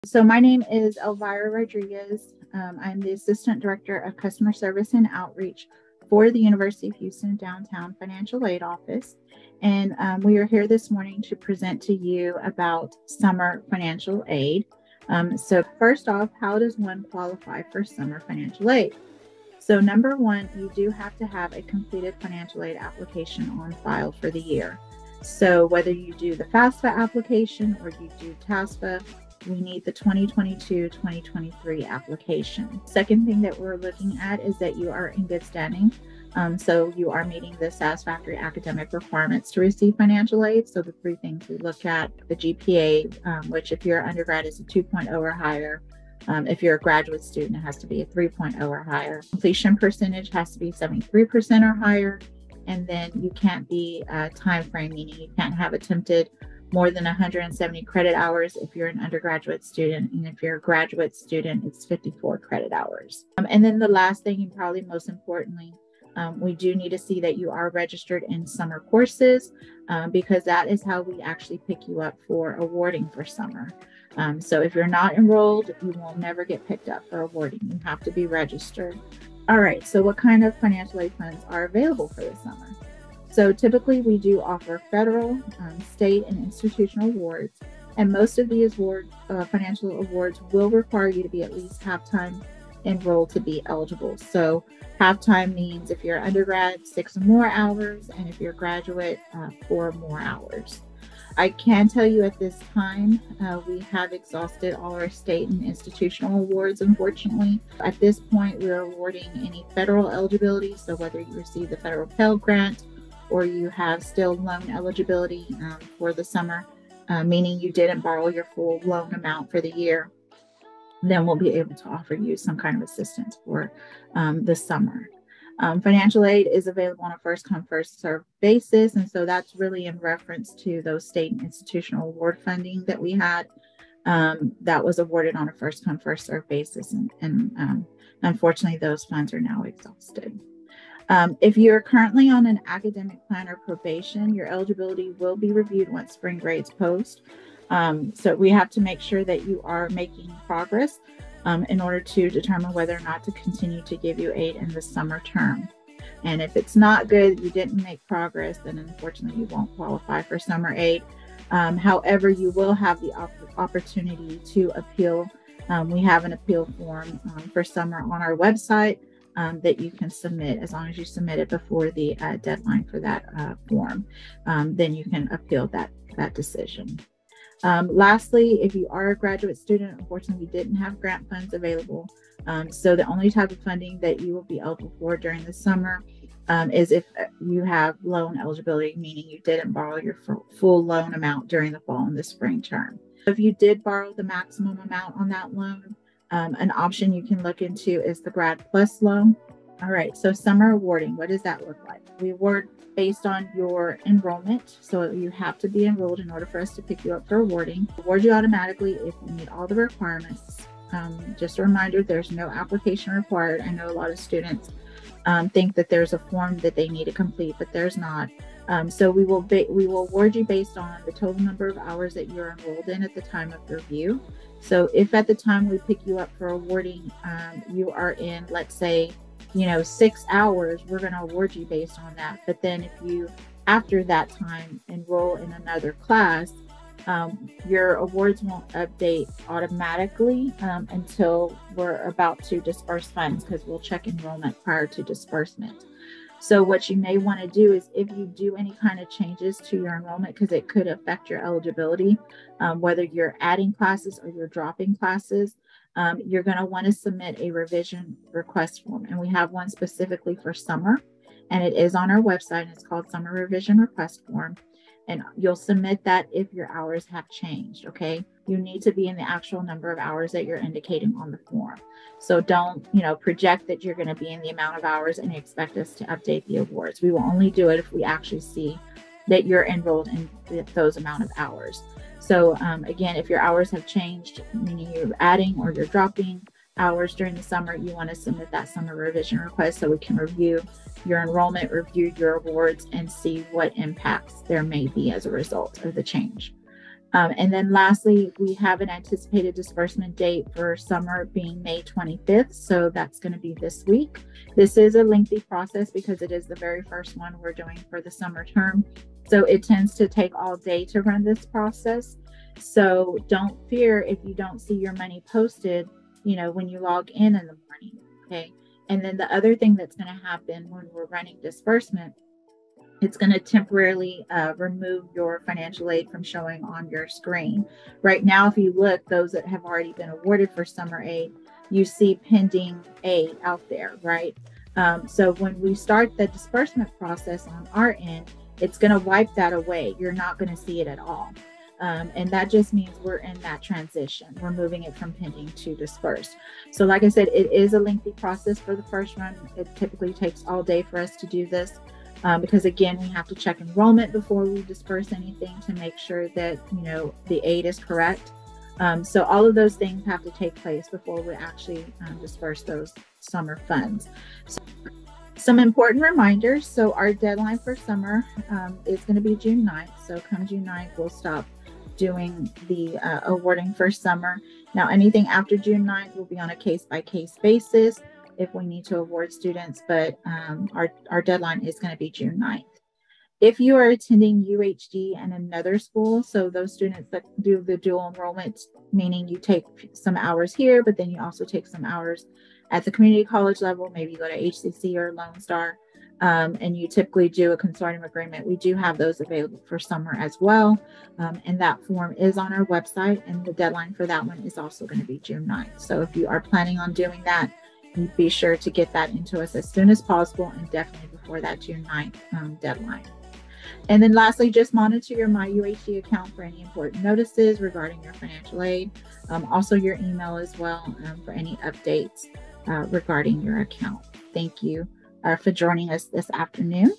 So my name is Elvira Rodriguez. I'm the Assistant Director of Customer Service and Outreach for the University of Houston Downtown Financial Aid Office. And we are here this morning to present to you about summer financial aid. So first off, how does one qualify for summer financial aid? So number one, you do have to have a completed financial aid application on file for the year. So whether you do the FAFSA application or you do TASFA, we need the 2022-2023 application. Second thing that we're looking at is that you are in good standing. So you are meeting the satisfactory academic requirements to receive financial aid. So the three things we look at: the GPA, which if you're an undergrad is a 2.0 or higher. If you're a graduate student, it has to be a 3.0 or higher. Completion percentage has to be 73% or higher. And then you can't be time frame, meaning you can't have attempted more than 170 credit hours if you're an undergraduate student. And if you're a graduate student, it's 54 credit hours. And then the last thing, and probably most importantly, we do need to see that you are registered in summer courses because that is how we actually pick you up for awarding for summer. So if you're not enrolled, you will never get picked up for awarding. You have to be registered. All right, so what kind of financial aid funds are available for the summer? So typically we do offer federal, state, and institutional awards. And most of these financial awards will require you to be at least half-time enrolled to be eligible. So half-time means if you're undergrad, 6 or more hours, and if you're a graduate, 4 more hours. I can tell you at this time, we have exhausted all our state and institutional awards, unfortunately. At this point, we're awarding any federal eligibility. So whether you receive the federal Pell Grant or you have still loan eligibility for the summer, meaning you didn't borrow your full loan amount for the year, then we'll be able to offer you some kind of assistance for the summer. Financial aid is available on a first-come, first-served basis. And so that's really in reference to those state and institutional award funding that we had that was awarded on a first-come, first-served basis. And unfortunately, those funds are now exhausted. If you're currently on an academic plan or probation, your eligibility will be reviewed once spring grades post. So we have to make sure that you are making progress in order to determine whether or not to continue to give you aid in the summer term. And if it's not good, you didn't make progress, then unfortunately you won't qualify for summer aid. However, you will have the opportunity to appeal. We have an appeal form for summer on our website that you can submit. As long as you submit it before the deadline for that form, then you can appeal that decision. Lastly, if you are a graduate student, unfortunately, we didn't have grant funds available. So the only type of funding that you will be eligible for during the summer is if you have loan eligibility, meaning you didn't borrow your full loan amount during the fall and the spring term. If you did borrow the maximum amount on that loan, an option you can look into is the Grad Plus loan. All right, so summer awarding, what does that look like? We award based on your enrollment. So you have to be enrolled in order for us to pick you up for awarding. Award you automatically if you meet all the requirements. Just a reminder, there's no application required. I know a lot of students think that there's a form that they need to complete, but there's not. So we will award you based on the total number of hours that you're enrolled in at the time of review. So if at the time we pick you up for awarding, you are in, let's say, 6 hours, we're going to award you based on that. But then if you, after that time, enroll in another class, your awards won't update automatically until we're about to disperse funds, because we'll check enrollment prior to disbursement. So what you may want to do is, if you do any kind of changes to your enrollment, because it could affect your eligibility, whether you're adding classes or you're dropping classes, you're going to want to submit a revision request form. And we have one specifically for summer, and it is on our website. It's called Summer Revision Request Form. And you'll submit that if your hours have changed, okay? You need to be in the actual number of hours that you're indicating on the form. So don't, project that you're going to be in the amount of hours and expect us to update the awards. We will only do it if we actually see that you're enrolled in those amount of hours. So again, if your hours have changed, meaning you're adding or you're dropping hours during the summer, you want to submit that summer revision request so we can review your enrollment, review your awards, and see what impacts there may be as a result of the change. And then lastly, we have an anticipated disbursement date for summer being May 25th. So that's going to be this week. This is a lengthy process because it is the very first one we're doing for the summer term. So it tends to take all day to run this process. So don't fear if you don't see your money posted, when you log in the morning. Okay. And then the other thing that's going to happen when we're running disbursement, it's going to temporarily remove your financial aid from showing on your screen. Right now, if you look, those that have already been awarded for summer aid, you see pending aid out there, right? So when we start the disbursement process on our end, it's going to wipe that away. You're not going to see it at all. And that just means we're in that transition. We're moving it from pending to dispersed. So like I said, it is a lengthy process for the first run. It typically takes all day for us to do this. Because again, we have to check enrollment before we disperse anything to make sure that, the aid is correct. So all of those things have to take place before we actually disperse those summer funds. So, some important reminders. So our deadline for summer is going to be June 9th. So come June 9th, we'll stop doing the awarding for summer. Now, anything after June 9th will be on a case-by-case basis if we need to award students, but our deadline is going to be June 9th. If you are attending UHD and another school, so those students that do the dual enrollment, meaning you take some hours here, but then you also take some hours at the community college level, maybe you go to HCC or Lone Star, and you typically do a consortium agreement, we do have those available for summer as well. And that form is on our website, and the deadline for that one is also going to be June 9th. So if you are planning on doing that, be sure to get that into us as soon as possible, and definitely before that June 9th deadline. And then lastly, just monitor your MyUHD account for any important notices regarding your financial aid. Also your email as well for any updates regarding your account. Thank you for joining us this afternoon.